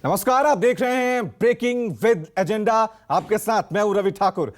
नमस्कार, आप देख रहे हैं ब्रेकिंग विद एजेंडा। आपके साथ मैं हूं रवि ठाकुर।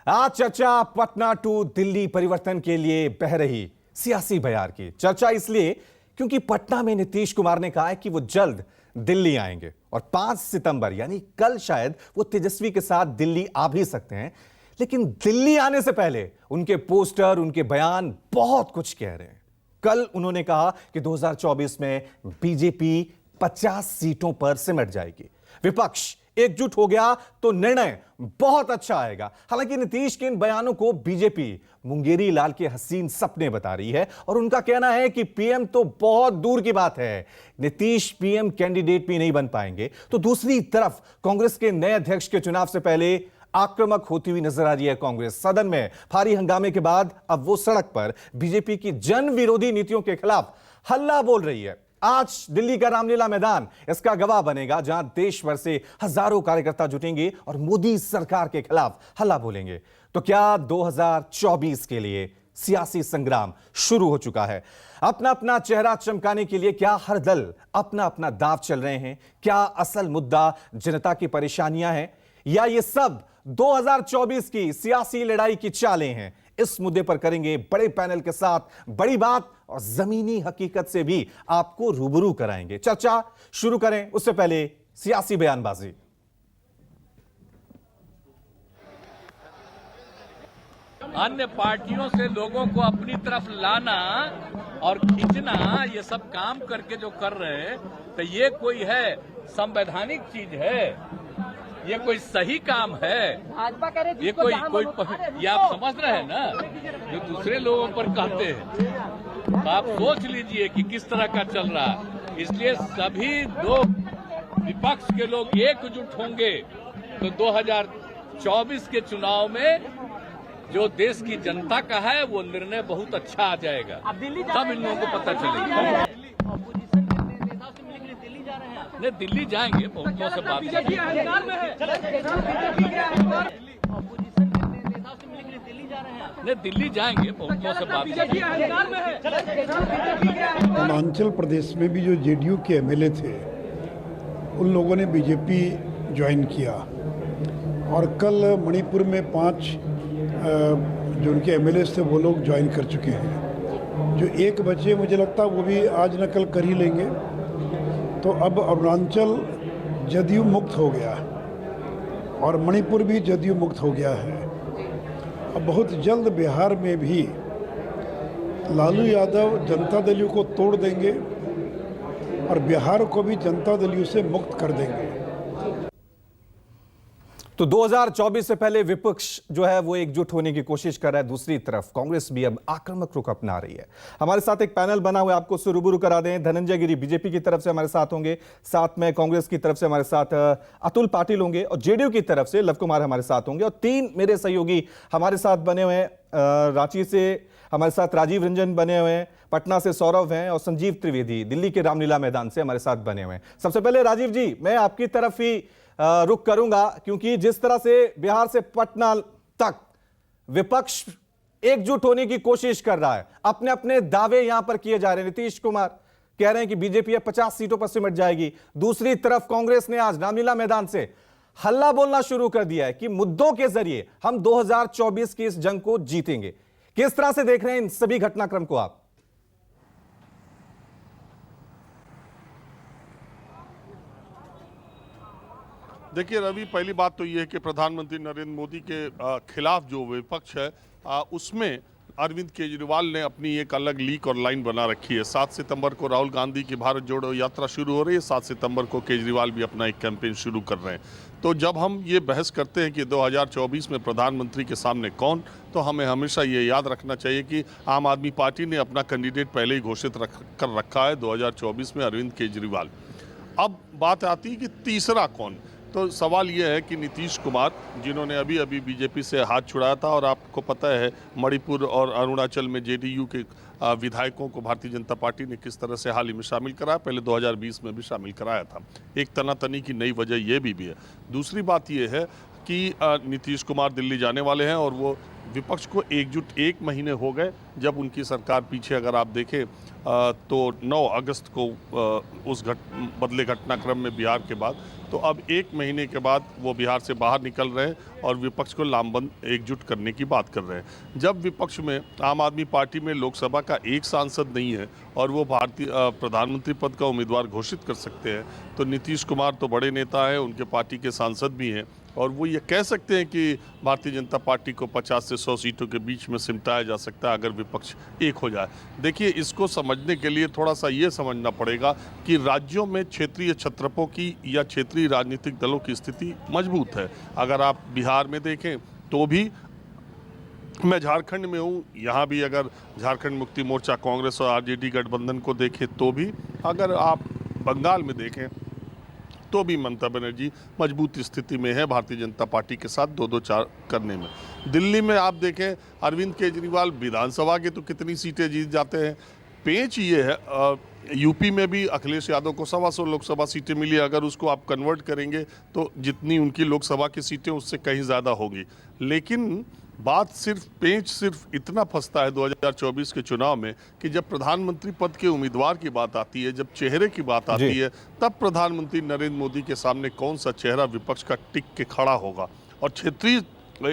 आज चर्चा पटना टू दिल्ली परिवर्तन के लिए बह रही सियासी बयार की। चर्चा इसलिए क्योंकि पटना में नीतीश कुमार ने कहा है कि वो जल्द दिल्ली आएंगे और 5 सितंबर यानी कल शायद वो तेजस्वी के साथ दिल्ली आ भी सकते हैं। लेकिन दिल्ली आने से पहले उनके पोस्टर, उनके बयान बहुत कुछ कह रहे हैं। कल उन्होंने कहा कि 2024 में बीजेपी 50 सीटों पर सिमट जाएगी। विपक्ष एकजुट हो गया तो निर्णय बहुत अच्छा आएगा। हालांकि नीतीश के इन बयानों को बीजेपी मुंगेरी लाल के हसीन सपने बता रही है और उनका कहना है कि पीएम तो बहुत दूर की बात है, नीतीश पीएम कैंडिडेट भी नहीं बन पाएंगे। तो दूसरी तरफ कांग्रेस के नए अध्यक्ष के चुनाव से पहले आक्रामक होती हुई नजर आ रही है कांग्रेस। सदन में भारी हंगामे के बाद अब वो सड़क पर बीजेपी की जन विरोधी नीतियों के खिलाफ हल्ला बोल रही है। आज दिल्ली का रामलीला मैदान इसका गवाह बनेगा, जहां देश भर से हजारों कार्यकर्ता जुटेंगे और मोदी सरकार के खिलाफ हल्ला बोलेंगे। तो क्या 2024 के लिए सियासी संग्राम शुरू हो चुका है? अपना अपना चेहरा चमकाने के लिए क्या हर दल अपना अपना दांव चल रहे हैं? क्या असल मुद्दा जनता की परेशानियां हैं या ये सब 2024 की सियासी लड़ाई की चालें हैं? इस मुद्दे पर करेंगे बड़े पैनल के साथ बड़ी बात और जमीनी हकीकत से भी आपको रूबरू कराएंगे। चर्चा शुरू करें उससे पहले सियासी बयानबाजी। अन्य पार्टियों से लोगों को अपनी तरफ लाना और खींचना, ये सब काम करके जो कर रहे हैं, तो ये कोई है संवैधानिक चीज है? ये कोई सही काम है? भाजपा कह रहे ये ये आप समझ रहे हैं ना, जो दूसरे लोगों पर कहते हैं। तो आप सोच लीजिए कि किस तरह का चल रहा है। इसलिए सभी लोग, विपक्ष के लोग एकजुट होंगे तो 2024 के चुनाव में जो देश की जनता का है वो निर्णय बहुत अच्छा आ जाएगा। तब इन लोगों को पता चलेगा। नहीं, दिल्ली जाएंगे, बहुतों से बात करेंगे। नहीं, दिल्ली जाएंगे, बहुतों से बात करेंगे। अरुणाचल प्रदेश में भी जो जेडीयू के एमएलए थे उन लोगों ने बीजेपी ज्वाइन किया और कल मणिपुर में 5 जो उनके एमएलए थे वो लोग ज्वाइन कर चुके हैं। जो एक बचे, मुझे लगता है वो भी आज न कल कर ही लेंगे। तो अब अरुणाचल जदयू मुक्त हो गया और मणिपुर भी जदयू मुक्त हो गया है। अब बहुत जल्द बिहार में भी लालू यादव जनता दल को तोड़ देंगे और बिहार को भी जनता दल से मुक्त कर देंगे। तो 2024 से पहले विपक्ष जो है वो एकजुट होने की कोशिश कर रहा है। दूसरी तरफ कांग्रेस भी अब आक्रामक रुख अपना रही है। हमारे साथ एक पैनल बना हुआ है, आपको उससे रूबरू करा दें। धनंजय गिरी बीजेपी की तरफ से हमारे साथ होंगे, साथ में कांग्रेस की तरफ से हमारे साथ अतुल पाटिल होंगे और जेडीयू की तरफ से लव कुमार हमारे साथ होंगे। और 3 मेरे सहयोगी हमारे साथ बने हुए हैं। रांची से हमारे साथ राजीव रंजन बने हुए हैं, पटना से सौरभ हैं और संजीव त्रिवेदी दिल्ली के रामलीला मैदान से हमारे साथ बने हुए हैं। सबसे पहले राजीव जी, मैं आपकी तरफ ही रुख करूंगा, क्योंकि जिस तरह से बिहार से पटना तक विपक्ष एकजुट होने की कोशिश कर रहा है, अपने अपने दावे यहां पर किए जा रहे हैं। नीतीश कुमार कह रहे हैं कि बीजेपी 50 सीटों पर सिमट जाएगी। दूसरी तरफ कांग्रेस ने आज रामलीला मैदान से हल्ला बोलना शुरू कर दिया है कि मुद्दों के जरिए हम 2024 की इस जंग को जीतेंगे। किस तरह से देख रहे हैं इन सभी घटनाक्रम को आप? देखिए रवि, पहली बात तो ये है कि प्रधानमंत्री नरेंद्र मोदी के खिलाफ जो विपक्ष है उसमें अरविंद केजरीवाल ने अपनी एक अलग लीक और लाइन बना रखी है। 7 सितंबर को राहुल गांधी की भारत जोड़ो यात्रा शुरू हो रही है, 7 सितंबर को केजरीवाल भी अपना एक कैंपेन शुरू कर रहे हैं। तो जब हम ये बहस करते हैं कि 2024 में प्रधानमंत्री के सामने कौन, तो हमें हमेशा ये याद रखना चाहिए कि आम आदमी पार्टी ने अपना कैंडिडेट पहले ही घोषित कर रखा है 2024 में, अरविंद केजरीवाल। अब बात आती है कि तीसरा कौन। तो सवाल यह है कि नीतीश कुमार, जिन्होंने अभी अभी बीजेपी से हाथ छुड़ाया था और आपको पता है मणिपुर और अरुणाचल में जेडीयू के विधायकों को भारतीय जनता पार्टी ने किस तरह से हाल ही में शामिल कराया, पहले 2020 में भी शामिल कराया था। एक तनातनी की नई वजह यह भी है। दूसरी बात यह है कि नीतीश कुमार दिल्ली जाने वाले हैं और वो विपक्ष को एकजुट 1 महीने हो गए जब उनकी सरकार पीछे अगर आप देखें तो 9 अगस्त को उस बदले घटनाक्रम में बिहार के बाद, तो अब 1 महीने के बाद वो बिहार से बाहर निकल रहे हैं और विपक्ष को लामबंद एकजुट करने की बात कर रहे हैं। जब विपक्ष में आम आदमी पार्टी में लोकसभा का एक सांसद नहीं है और वो भारतीय प्रधानमंत्री पद का उम्मीदवार घोषित कर सकते हैं, तो नीतीश कुमार तो बड़े नेता हैं, उनके पार्टी के सांसद भी हैं और वो ये कह सकते हैं कि भारतीय जनता पार्टी को 50 से 100 सीटों के बीच में सिमटाया जा सकता है अगर विपक्ष एक हो जाए। देखिए, इसको समझने के लिए थोड़ा सा ये समझना पड़ेगा कि राज्यों में क्षेत्रीय छत्रपों की या क्षेत्रीय राजनीतिक दलों की स्थिति मजबूत है। अगर आप बिहार में देखें तो भी, मैं झारखंड में हूँ, यहाँ भी अगर झारखंड मुक्ति मोर्चा कांग्रेस और आरजेडी गठबंधन को देखें तो भी, अगर आप बंगाल में देखें तो भी ममता बनर्जी मजबूत स्थिति में है भारतीय जनता पार्टी के साथ 2-2-4 करने में। दिल्ली में आप देखें अरविंद केजरीवाल विधानसभा के तो कितनी सीटें जीत जाते हैं। पेंच ये है, यूपी में भी अखिलेश यादव को 125 लोकसभा सीटें मिली, अगर उसको आप कन्वर्ट करेंगे तो जितनी उनकी लोकसभा की सीटें उससे कहीं ज़्यादा होगी। लेकिन बात सिर्फ इतना फंसता है 2024 के चुनाव में कि जब प्रधानमंत्री पद के उम्मीदवार की बात आती है, जब चेहरे की बात आती है, तब प्रधानमंत्री नरेंद्र मोदी के सामने कौन सा चेहरा विपक्ष का टिक के खड़ा होगा। और क्षेत्रीय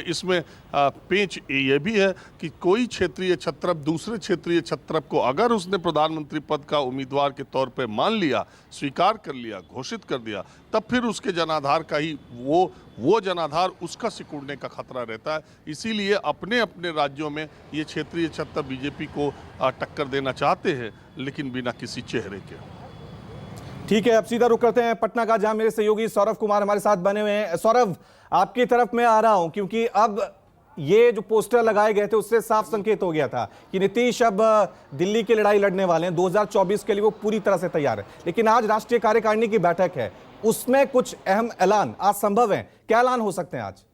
इसमें पेंच ये भी है कि कोई क्षेत्रीय छत्रप दूसरे क्षेत्रीय छत्रप को अगर उसने प्रधानमंत्री पद का उम्मीदवार के तौर पे मान लिया, स्वीकार कर लिया, घोषित कर दिया, तब फिर उसके जनाधार का ही वो जनाधार उसका सिकुड़ने का खतरा रहता है। इसीलिए अपने अपने राज्यों में ये क्षेत्रीय छत्रप बीजेपी को टक्कर देना चाहते हैं, लेकिन बिना किसी चेहरे के। ठीक है, अब सीधा रुख करते हैं पटना का, जहां मेरे सहयोगी सौरभ कुमार हमारे साथ बने हुए हैं। सौरभ, आपकी तरफ मैं आ रहा हूं क्योंकि अब ये जो पोस्टर लगाए गए थे उससे साफ संकेत हो गया था कि नीतीश अब दिल्ली की लड़ाई लड़ने वाले हैं, 2024 के लिए वो पूरी तरह से तैयार है। लेकिन आज राष्ट्रीय कार्यकारिणी की बैठक है, उसमें कुछ अहम ऐलान आज संभव है। क्या ऐलान हो सकते हैं आज?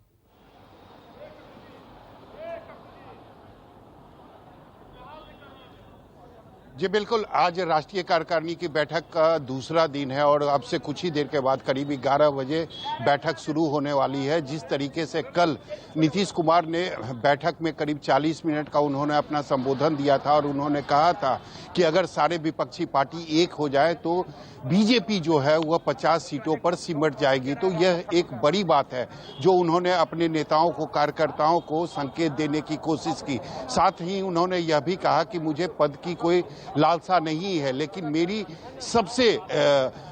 जी बिल्कुल, आज राष्ट्रीय कार्यकारिणी की बैठक का दूसरा दिन है और अब से कुछ ही देर के बाद करीब 11 बजे बैठक शुरू होने वाली है। जिस तरीके से कल नीतीश कुमार ने बैठक में करीब 40 मिनट का उन्होंने अपना संबोधन दिया था और उन्होंने कहा था कि अगर सारे विपक्षी पार्टी एक हो जाए तो बीजेपी जो है वह 50 सीटों पर सिमट जाएगी। तो यह एक बड़ी बात है जो उन्होंने अपने नेताओं को, कार्यकर्ताओं को संकेत देने की कोशिश की। साथ ही उन्होंने यह भी कहा कि मुझे पद की कोई लालसा नहीं है, लेकिन मेरी सबसे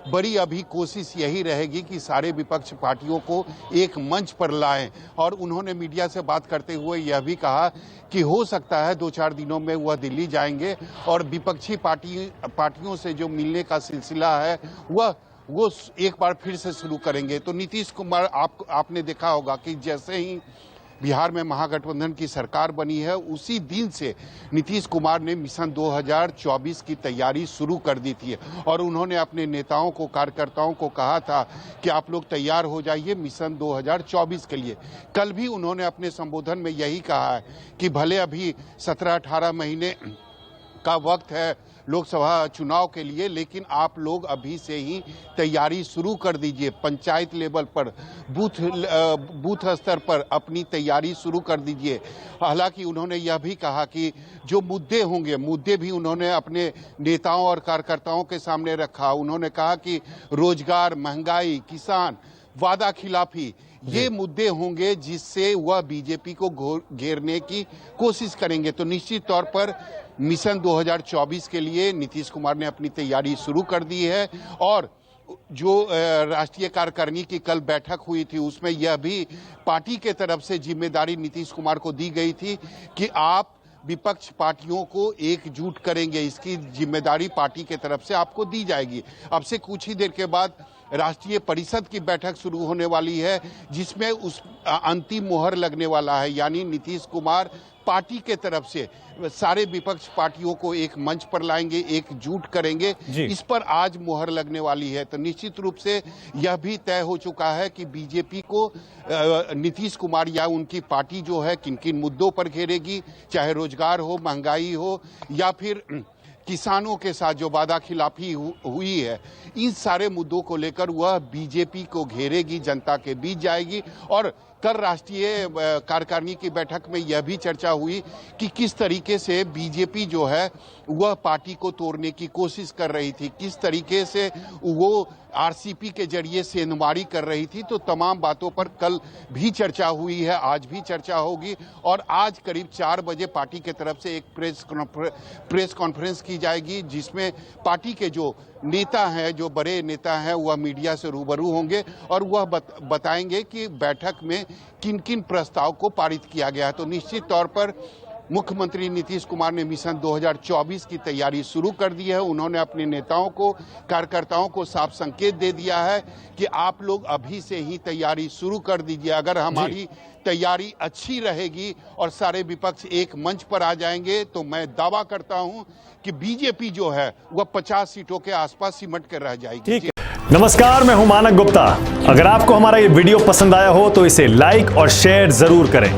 बड़ी अभी कोशिश यही रहेगी कि सारे विपक्ष पार्टियों को एक मंच पर लाएं। और उन्होंने मीडिया से बात करते हुए यह भी कहा कि हो सकता है 2-4 दिनों में वह दिल्ली जाएंगे और विपक्षी पार्टियों से जो मिलने का सिलसिला है वो एक बार फिर से शुरू करेंगे। तो नीतीश कुमार, आपने देखा होगा कि जैसे ही बिहार में महागठबंधन की सरकार बनी है, उसी दिन से नीतीश कुमार ने मिशन 2024 की तैयारी शुरू कर दी थी और उन्होंने अपने नेताओं को, कार्यकर्ताओं को कहा था कि आप लोग तैयार हो जाइए मिशन 2024 के लिए। कल भी उन्होंने अपने संबोधन में यही कहा है कि भले अभी 17-18 महीने का वक्त है लोकसभा चुनाव के लिए, लेकिन आप लोग अभी से ही तैयारी शुरू कर दीजिए। पंचायत लेवल पर, बूथ स्तर पर अपनी तैयारी शुरू कर दीजिए। हालांकि उन्होंने यह भी कहा कि जो मुद्दे भी उन्होंने अपने नेताओं और कार्यकर्ताओं के सामने रखा। उन्होंने कहा कि रोजगार, महंगाई, किसान, वादा खिलाफी, ये मुद्दे होंगे जिससे वह बीजेपी को घेरने की कोशिश करेंगे। तो निश्चित तौर पर मिशन 2024 के लिए नीतीश कुमार ने अपनी तैयारी शुरू कर दी है। और जो राष्ट्रीय कार्यकारिणी की कल बैठक हुई थी उसमें यह भी पार्टी के तरफ से जिम्मेदारी नीतीश कुमार को दी गई थी कि आप विपक्ष पार्टियों को एकजुट करेंगे, इसकी जिम्मेदारी पार्टी के तरफ से आपको दी जाएगी। अब से कुछ ही देर के बाद राष्ट्रीय परिषद की बैठक शुरू होने वाली है जिसमें उस अंतिम मोहर लगने वाला है, यानी नीतीश कुमार पार्टी के तरफ से सारे विपक्ष पार्टियों को एक मंच पर लाएंगे, एकजुट करेंगे। इस पर आज मोहर लगने वाली है। तो निश्चित रूप से यह भी तय हो चुका है कि बीजेपी को नीतीश कुमार या उनकी पार्टी जो है किन किन मुद्दों पर घेरेगी, चाहे रोजगार हो, महंगाई हो या फिर किसानों के साथ जो वादा खिलाफी हुई है, इन सारे मुद्दों को लेकर वह बीजेपी को घेरेगी, जनता के बीच जाएगी। और कल राष्ट्रीय कार्यकारिणी की बैठक में यह भी चर्चा हुई कि किस तरीके से बीजेपी जो है वह पार्टी को तोड़ने की कोशिश कर रही थी, किस तरीके से वो आरसीपी के जरिए सेंधमारी कर रही थी। तो तमाम बातों पर कल भी चर्चा हुई है, आज भी चर्चा होगी। और आज करीब 4 बजे पार्टी के तरफ से एक प्रेस कॉन्फ्रेंस की जाएगी, जिसमें पार्टी के जो नेता हैं, जो बड़े नेता हैं, वह मीडिया से रूबरू होंगे और वह बताएंगे कि बैठक में किन किन प्रस्ताव को पारित किया गया है। तो निश्चित तौर पर मुख्यमंत्री नीतीश कुमार ने मिशन 2024 की तैयारी शुरू कर दी है। उन्होंने अपने नेताओं को, कार्यकर्ताओं को साफ संकेत दे दिया है कि आप लोग अभी से ही तैयारी शुरू कर दीजिए। अगर हमारी तैयारी अच्छी रहेगी और सारे विपक्ष एक मंच पर आ जाएंगे तो मैं दावा करता हूं कि बीजेपी जो है वह 50 सीटों के आसपास सिमट कर रह जाएगी। ठीक है। नमस्कार, मैं हूं मानक गुप्ता। अगर आपको हमारा ये वीडियो पसंद आया हो तो इसे लाइक और शेयर जरूर करें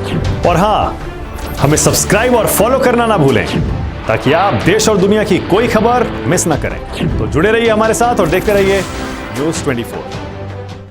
और हाँ, हमें सब्सक्राइब और फॉलो करना ना भूलें ताकि आप देश और दुनिया की कोई खबर मिस ना करें। तो जुड़े रहिए हमारे साथ और देखते रहिए न्यूज़ 24।